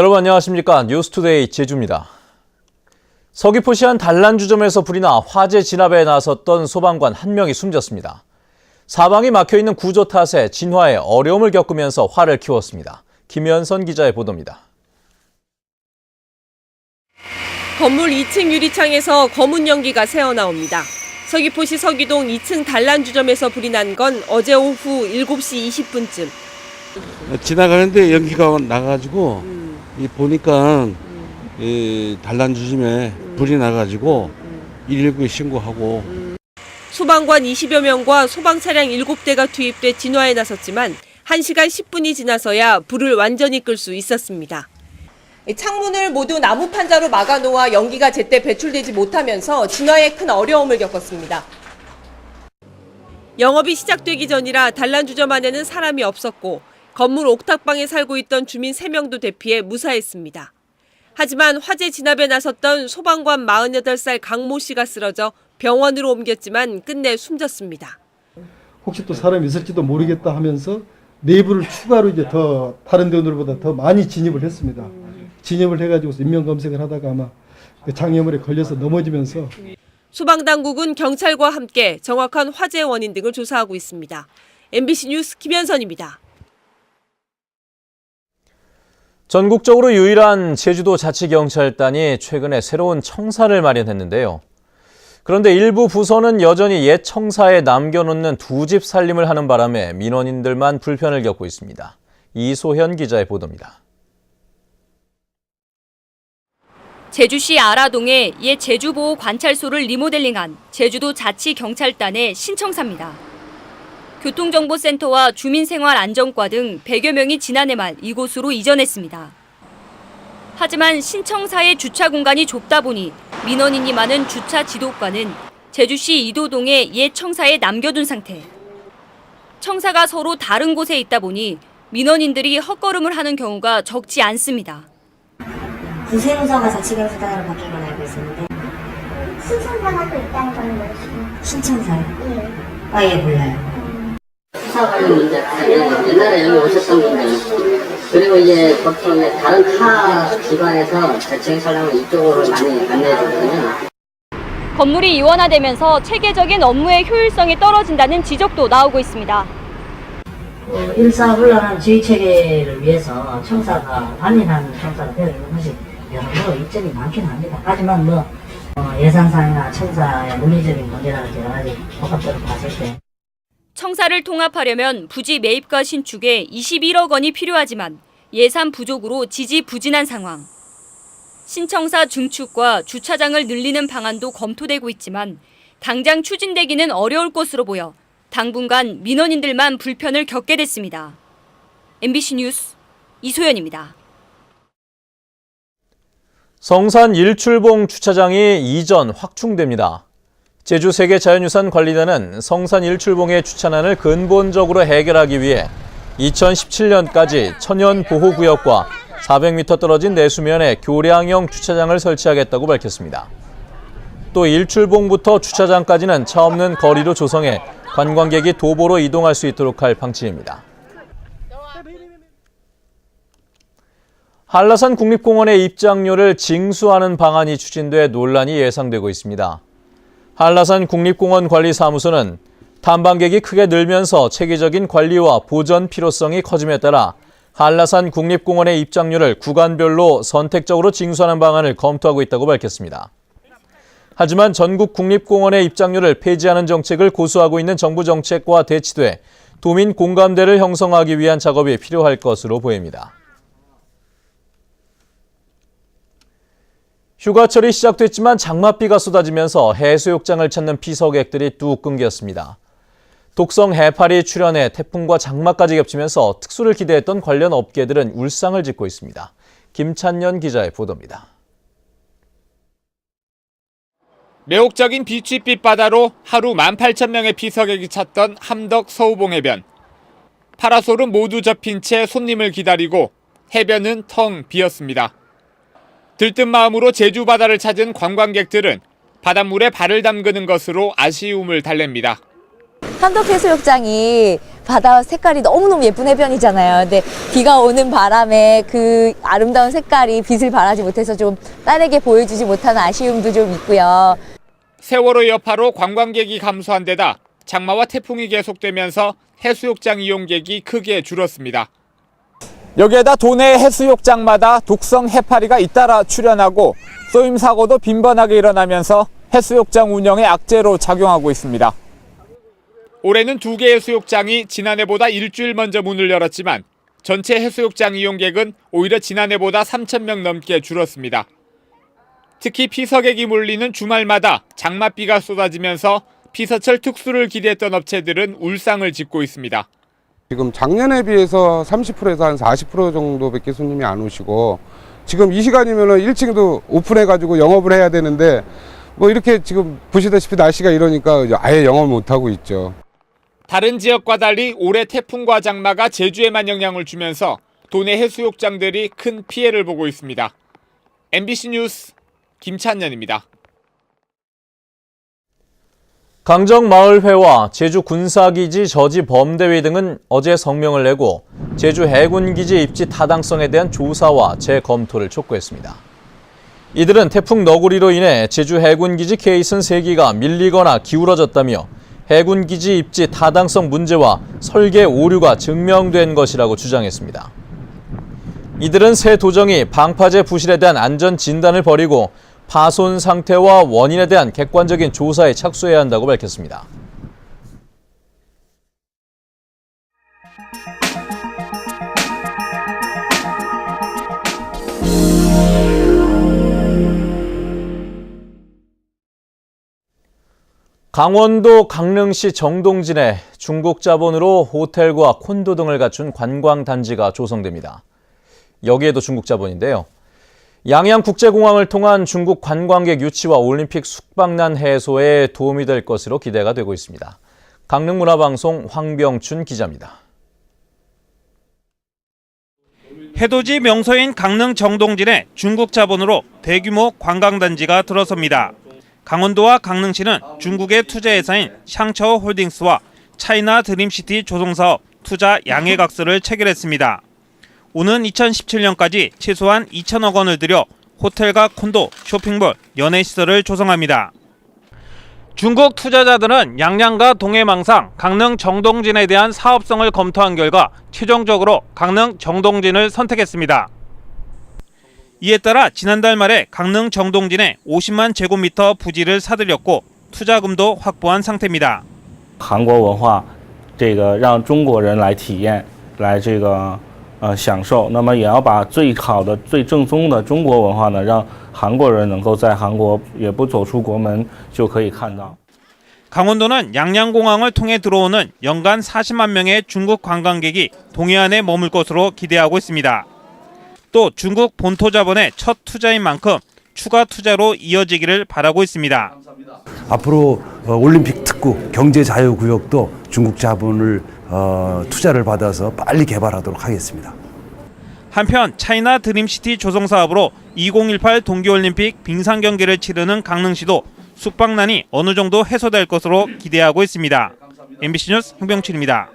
여러분 안녕하십니까? 뉴스투데이 제주입니다. 서귀포시 한 단란주점에서 불이 나 화재 진압에 나섰던 소방관 한 명이 숨졌습니다. 사방이 막혀있는 구조 탓에 진화에 어려움을 겪으면서 화를 키웠습니다. 김현선 기자의 보도입니다. 건물 2층 유리창에서 검은 연기가 새어나옵니다. 서귀포시 서귀동 2층 단란주점에서 불이 난 건 어제 오후 7시 20분쯤. 지나가는데 연기가 나가지고 보니까 단란주점에 불이 나가지고 119에 신고하고. 소방관 20여 명과 소방차량 7대가 투입돼 진화에 나섰지만 1시간 10분이 지나서야 불을 완전히 끌 수 있었습니다. 창문을 모두 나무 판자로 막아놓아 연기가 제때 배출되지 못하면서 진화에 큰 어려움을 겪었습니다. 영업이 시작되기 전이라 단란주점 안에는 사람이 없었고 건물 옥탑방에 살고 있던 주민 3명도 대피해 무사했습니다. 하지만 화재 진압에 나섰던 소방관 48살 강모 씨가 쓰러져 병원으로 옮겼지만 끝내 숨졌습니다. 혹시 또 사람이 있을지도 모르겠다 하면서 내부를 추가로 이제 더 다른 데보다 더 많이 진입을 했습니다. 진입을 해가지고 인명 검색을 하다가 아마 그 장애물에 걸려서 넘어지면서. 소방당국은 경찰과 함께 정확한 화재 원인 등을 조사하고 있습니다. MBC 뉴스 김현선입니다. 전국적으로 유일한 제주도 자치경찰단이 최근에 새로운 청사를 마련했는데요. 그런데 일부 부서는 여전히 옛 청사에 남겨놓는 두 집 살림을 하는 바람에 민원인들만 불편을 겪고 있습니다. 이소현 기자의 보도입니다. 제주시 아라동에 옛 제주보호관찰소를 리모델링한 제주도 자치경찰단의 신청사입니다. 교통정보센터와 주민생활안전과 등 100여 명이 지난해 말 이곳으로 이전했습니다. 하지만 신청사의 주차 공간이 좁다 보니 민원인이 많은 주차 지도과는 제주시 이도동의 옛 청사에 남겨둔 상태. 청사가 서로 다른 곳에 있다 보니 민원인들이 헛걸음을 하는 경우가 적지 않습니다. 구세무서가 자치경찰단으로 바뀐 건 알고 있었는데 신청사가 또 있다는 건 모르시고. 신청사요? 예. 아예 몰라요. 수사 관련 문제, 옛날에 여기 오셨던 분들, 그리고 이제 보통 다른 타 기관에서 자치경찰단은 이쪽으로 많이 안내해주거든요. 건물이 이원화되면서 체계적인 업무의 효율성이 떨어진다는 지적도 나오고 있습니다. 일사불란한 지휘체계를 위해서 청사가 단일한 청사가 되어 있는 것이 여러모로 이점이 많긴 합니다. 하지만 예산상이나 청사의 물리적인 문제라든지 여러 가지 복합적으로 봤을 때 청사를 통합하려면 부지 매입과 신축에 21억 원이 필요하지만 예산 부족으로 지지부진한 상황. 신청사 증축과 주차장을 늘리는 방안도 검토되고 있지만 당장 추진되기는 어려울 것으로 보여 당분간 민원인들만 불편을 겪게 됐습니다. MBC 뉴스 이소연입니다. 성산 일출봉 주차장이 이전 확충됩니다. 제주세계자연유산관리단은 성산 일출봉의 주차난을 근본적으로 해결하기 위해 2017년까지 천연보호구역과 400m 떨어진 내수면에 교량형 주차장을 설치하겠다고 밝혔습니다. 또 일출봉부터 주차장까지는 차 없는 거리로 조성해 관광객이 도보로 이동할 수 있도록 할 방침입니다. 한라산 국립공원의 입장료를 징수하는 방안이 추진돼 논란이 예상되고 있습니다. 한라산 국립공원 관리사무소는 탐방객이 크게 늘면서 체계적인 관리와 보전 필요성이 커짐에 따라 한라산 국립공원의 입장료를 구간별로 선택적으로 징수하는 방안을 검토하고 있다고 밝혔습니다. 하지만 전국 국립공원의 입장료를 폐지하는 정책을 고수하고 있는 정부 정책과 대치돼 도민 공감대를 형성하기 위한 작업이 필요할 것으로 보입니다. 휴가철이 시작됐지만 장맛비가 쏟아지면서 해수욕장을 찾는 피서객들이 뚝 끊겼습니다. 독성 해파리 출현에 태풍과 장마까지 겹치면서 특수를 기대했던 관련 업계들은 울상을 짓고 있습니다. 김찬년 기자의 보도입니다. 매혹적인 비취빛 바다로 하루 18,000명의 피서객이 찾던 함덕 서우봉 해변. 파라솔은 모두 접힌 채 손님을 기다리고 해변은 텅 비었습니다. 들뜬 마음으로 제주 바다를 찾은 관광객들은 바닷물에 발을 담그는 것으로 아쉬움을 달랩니다. 함덕해수욕장이 바다 색깔이 너무너무 예쁜 해변이잖아요. 근데 비가 오는 바람에 그 아름다운 색깔이 빛을 발하지 못해서 좀 딸에게 보여주지 못하는 아쉬움도 좀 있고요. 세월호 여파로 관광객이 감소한 데다 장마와 태풍이 계속되면서 해수욕장 이용객이 크게 줄었습니다. 여기에다 도내 해수욕장마다 독성 해파리가 잇따라 출현하고 쏘임 사고도 빈번하게 일어나면서 해수욕장 운영에 악재로 작용하고 있습니다. 올해는 2개 해수욕장이 지난해보다 일주일 먼저 문을 열었지만 전체 해수욕장 이용객은 오히려 지난해보다 3,000명 넘게 줄었습니다. 특히 피서객이 몰리는 주말마다 장맛비가 쏟아지면서 피서철 특수를 기대했던 업체들은 울상을 짓고 있습니다. 지금 작년에 비해서 30%에서 한 40% 정도밖에 손님이 안 오시고 지금 이 시간이면 1층도 오픈해가지고 영업을 해야 되는데 뭐 이렇게 지금 보시다시피 날씨가 이러니까 아예 영업을 못하고 있죠. 다른 지역과 달리 올해 태풍과 장마가 제주에만 영향을 주면서 도내 해수욕장들이 큰 피해를 보고 있습니다. MBC 뉴스 김찬년입니다. 강정마을회와 제주군사기지 저지범대위 등은 어제 성명을 내고 제주 해군기지 입지 타당성에 대한 조사와 재검토를 촉구했습니다. 이들은 태풍 너구리로 인해 제주 해군기지 케이슨 3기가 밀리거나 기울어졌다며 해군기지 입지 타당성 문제와 설계 오류가 증명된 것이라고 주장했습니다. 이들은 새 도정이 방파제 부실에 대한 안전 진단을 벌이고 파손 상태와 원인에 대한 객관적인 조사에 착수해야 한다고 밝혔습니다. 강원도 강릉시 정동진에 중국 자본으로 호텔과 콘도 등을 갖춘 관광단지가 조성됩니다. 여기에도 중국 자본인데요. 양양국제공항을 통한 중국 관광객 유치와 올림픽 숙박난 해소에 도움이 될 것으로 기대가 되고 있습니다. 강릉문화방송 황병춘 기자입니다. 해돋이 명소인 강릉 정동진에 중국 자본으로 대규모 관광단지가 들어섭니다. 강원도와 강릉시는 중국의 투자회사인 샹처 홀딩스와 차이나 드림시티 조성사업 투자 양해각서를 체결했습니다. 오는 2017년까지 최소한 2천억 원을 들여 호텔과 콘도, 쇼핑몰, 연회시설을 조성합니다. 중국 투자자들은 양양과 동해망상, 강릉 정동진에 대한 사업성을 검토한 결과 최종적으로 강릉 정동진을 선택했습니다. 이에 따라 지난달 말에 강릉 정동진에 50만 제곱미터 부지를 사들였고 투자금도 확보한 상태입니다. 韩国文化这个让中国人来体验来这个享受，那么也要把最好的最正宗的中国文化呢让韩国人能够在韩国也不走出国门就可以看到。 강원도는 양양공항을 통해 들어오는 연간 40만 명의 중국 관광객이 동해안에 머물 것으로 기대하고 있습니다. 또 중국 본토 자본의 첫 투자인 만큼 추가 투자로 이어지기를 바라고 있습니다. 앞으로 올림픽 특구 경제자유구역도 중국 자본을 투자를 받아서 빨리 개발하도록 하겠습니다. 한편 차이나 드림시티 조성 사업으로 2018 동계올림픽 빙상 경기를 치르는 강릉시도 숙박난이 어느 정도 해소될 것으로 기대하고 있습니다. MBC 뉴스 황병춘입니다.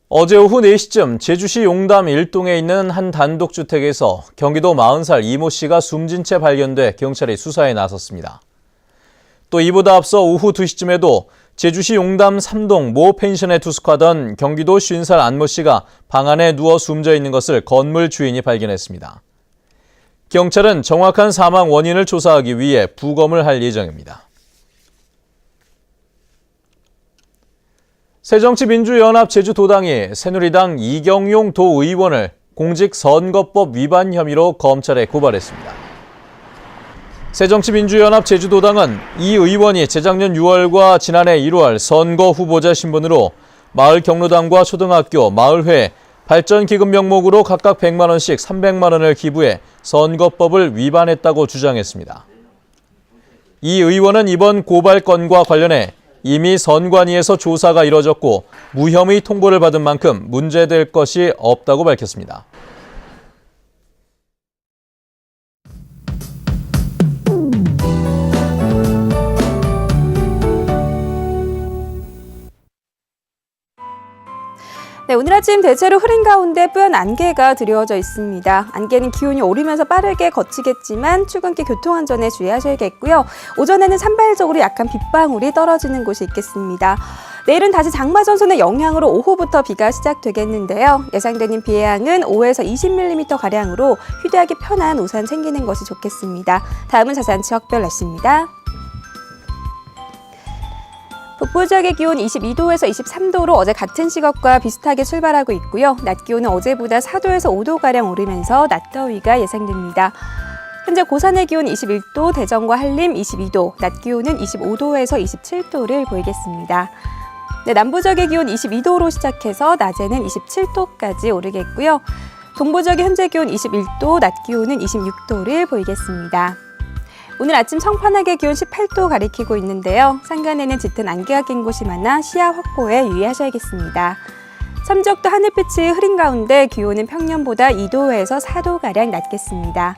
어제 오후 4시쯤 제주시 용담 1동에 있는 한 단독주택에서 경기도 40살 이모 씨가 숨진 채 발견돼 경찰이 수사에 나섰습니다. 또 이보다 앞서 오후 2시쯤에도 제주시 용담 3동 모 펜션에 투숙하던 경기도 50살 안모 씨가 방 안에 누워 숨져 있는 것을 건물 주인이 발견했습니다. 경찰은 정확한 사망 원인을 조사하기 위해 부검을 할 예정입니다. 새정치민주연합 제주도당이 새누리당 이경용 도의원을 공직선거법 위반 혐의로 검찰에 고발했습니다. 새정치민주연합 제주도당은 이 의원이 재작년 6월과 지난해 1월 선거 후보자 신분으로 마을 경로당과 초등학교, 마을회, 발전기금 명목으로 각각 100만 원씩 300만 원을 기부해 선거법을 위반했다고 주장했습니다. 이 의원은 이번 고발건과 관련해 이미 선관위에서 조사가 이뤄졌고 무혐의 통보를 받은 만큼 문제될 것이 없다고 밝혔습니다. 네, 오늘 아침 대체로 흐린 가운데 뿌연 안개가 드리워져 있습니다. 안개는 기온이 오르면서 빠르게 걷히겠지만 출근길 교통안전에 주의하셔야겠고요. 오전에는 산발적으로 약한 빗방울이 떨어지는 곳이 있겠습니다. 내일은 다시 장마전선의 영향으로 오후부터 비가 시작되겠는데요. 예상되는 비의 양은 5에서 20mm가량으로 휴대하기 편한 우산 챙기는 것이 좋겠습니다. 다음은 자세한 지역별 날씨입니다. 북부 지역의 기온 22도에서 23도로 어제 같은 시각과 비슷하게 출발하고 있고요. 낮 기온은 어제보다 4도에서 5도가량 오르면서 낮더위가 예상됩니다. 현재 고산의 기온 21도, 대전과 한림 22도, 낮 기온은 25도에서 27도를 보이겠습니다. 네, 남부 지역의 기온 22도로 시작해서 낮에는 27도까지 오르겠고요. 동부 지역의 현재 기온 21도, 낮 기온은 26도를 보이겠습니다. 오늘 아침 청판하게 기온 18도 가리키고 있는데요. 산간에는 짙은 안개가 낀 곳이 많아 시야 확보에 유의하셔야겠습니다. 삼지역도 하늘빛이 흐린 가운데 기온은 평년보다 2도에서 4도가량 낮겠습니다.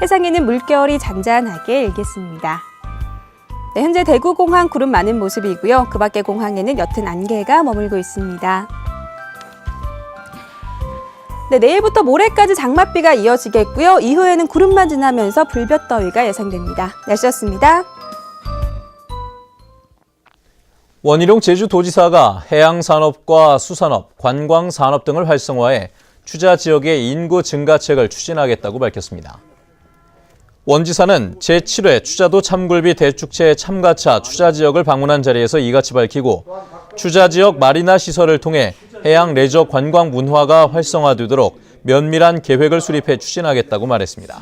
해상에는 물결이 잔잔하게 일겠습니다. 네, 현재 대구공항 구름 많은 모습이고요. 그 밖의 공항에는 옅은 안개가 머물고 있습니다. 네, 내일부터 모레까지 장맛비가 이어지겠고요. 이후에는 구름만 지나면서 불볕더위가 예상됩니다. 날씨였습니다. 원희룡 제주도지사가 해양산업과 수산업, 관광산업 등을 활성화해 추자 지역의 인구 증가책을 추진하겠다고 밝혔습니다. 원 지사는 제7회 추자도 참굴비 대축제 참가차 추자 지역을 방문한 자리에서 이같이 밝히고 추자 지역 마리나 시설을 통해 해양 레저 관광 문화가 활성화되도록 면밀한 계획을 수립해 추진하겠다고 말했습니다.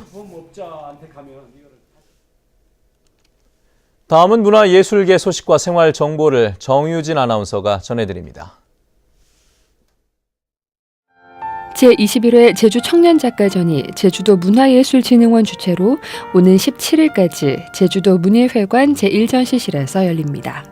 다음은 문화예술계 소식과 생활 정보를 정유진 아나운서가 전해드립니다. 제21회 제주 청년작가전이 제주도 문화예술진흥원 주최로 오는 17일까지 제주도 문예회관 제1전시실에서 열립니다.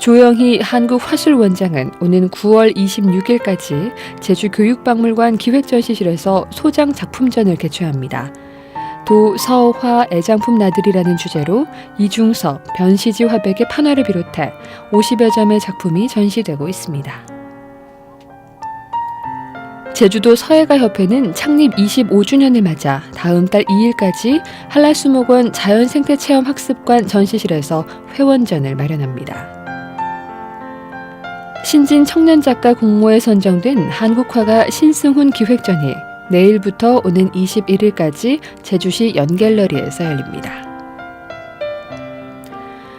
조영희 한국화술원장은 오는 9월 26일까지 제주교육박물관 기획전시실에서 소장 작품전을 개최합니다. 도, 서, 화, 애장품 나들이라는 주제로 이중섭, 변시지 화백의 판화를 비롯해 50여 점의 작품이 전시되고 있습니다. 제주도 서예가협회는 창립 25주년을 맞아 다음 달 2일까지 한라수목원 자연생태체험학습관 전시실에서 회원전을 마련합니다. 신진 청년작가 공모에 선정된 한국화가 신승훈 기획전이 내일부터 오는 21일까지 제주시 연갤러리에서 열립니다.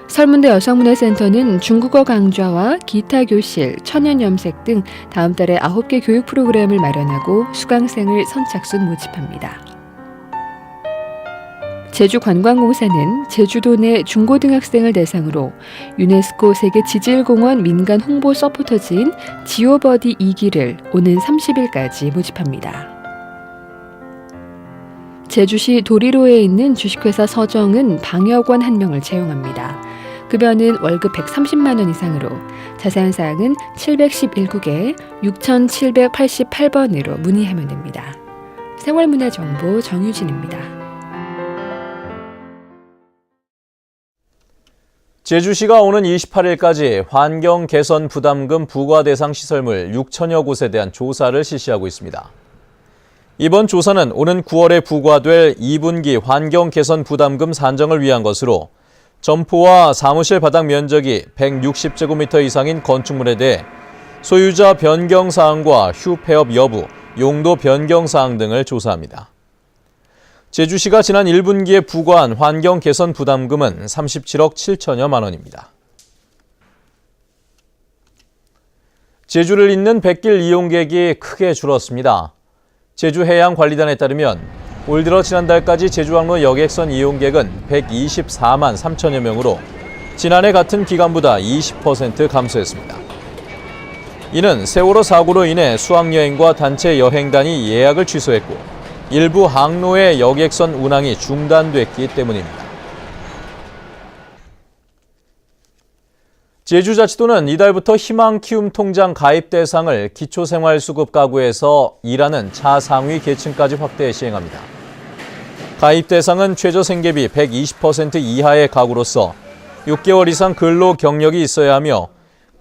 설문대 여성문화센터는 중국어 강좌와 기타 교실, 천연염색 등 다음 달에 9개 교육 프로그램을 마련하고 수강생을 선착순 모집합니다. 제주관광공사는 제주도 내 중고등학생을 대상으로 유네스코 세계지질공원 민간 홍보 서포터즈인 지오버디 2기를 오는 30일까지 모집합니다. 제주시 도리로에 있는 주식회사 서정은 방역원 1명을 채용합니다. 급여는 월급 130만 원 이상으로 자세한 사항은 711국에 6788번으로 문의하면 됩니다. 생활문화정보 정유진입니다. 제주시가 오는 28일까지 환경 개선 부담금 부과 대상 시설물 6천여 곳에 대한 조사를 실시하고 있습니다. 이번 조사는 오는 9월에 부과될 2분기 환경 개선 부담금 산정을 위한 것으로 점포와 사무실 바닥 면적이 160제곱미터 이상인 건축물에 대해 소유자 변경 사항과 휴폐업 여부, 용도 변경 사항 등을 조사합니다. 제주시가 지난 1분기에 부과한 환경 개선 부담금은 37억 7천여만 원입니다. 제주를 잇는 백길 이용객이 크게 줄었습니다. 제주해양관리단에 따르면 올 들어 지난달까지 제주항로 여객선 이용객은 124만 3천여 명으로 지난해 같은 기간보다 20% 감소했습니다. 이는 세월호 사고로 인해 수학여행과 단체 여행단이 예약을 취소했고 일부 항로의 여객선 운항이 중단됐기 때문입니다. 제주자치도는 이달부터 희망키움 통장 가입 대상을 기초생활수급 가구에서 일하는 차상위 계층까지 확대 시행합니다. 가입 대상은 최저생계비 120% 이하의 가구로서 6개월 이상 근로 경력이 있어야 하며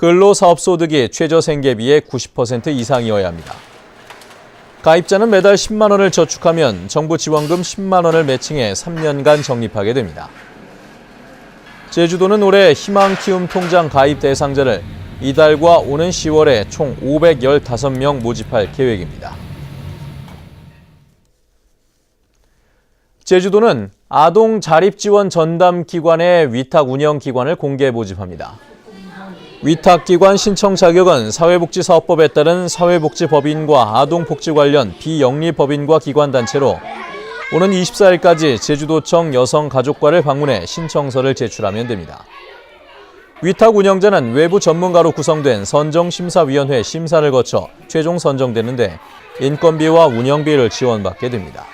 근로사업소득이 최저생계비의 90% 이상이어야 합니다. 가입자는 매달 10만 원을 저축하면 정부 지원금 10만 원을 매칭해 3년간 적립하게 됩니다. 제주도는 올해 희망키움 통장 가입 대상자를 이달과 오는 10월에 총 515명 모집할 계획입니다. 제주도는 아동 자립지원 전담기관의 위탁 운영기관을 공개 모집합니다. 위탁기관 신청 자격은 사회복지사업법에 따른 사회복지법인과 아동복지 관련 비영리법인과 기관단체로 오는 24일까지 제주도청 여성가족과를 방문해 신청서를 제출하면 됩니다. 위탁 운영자는 외부 전문가로 구성된 선정심사위원회 심사를 거쳐 최종 선정되는데 인건비와 운영비를 지원받게 됩니다.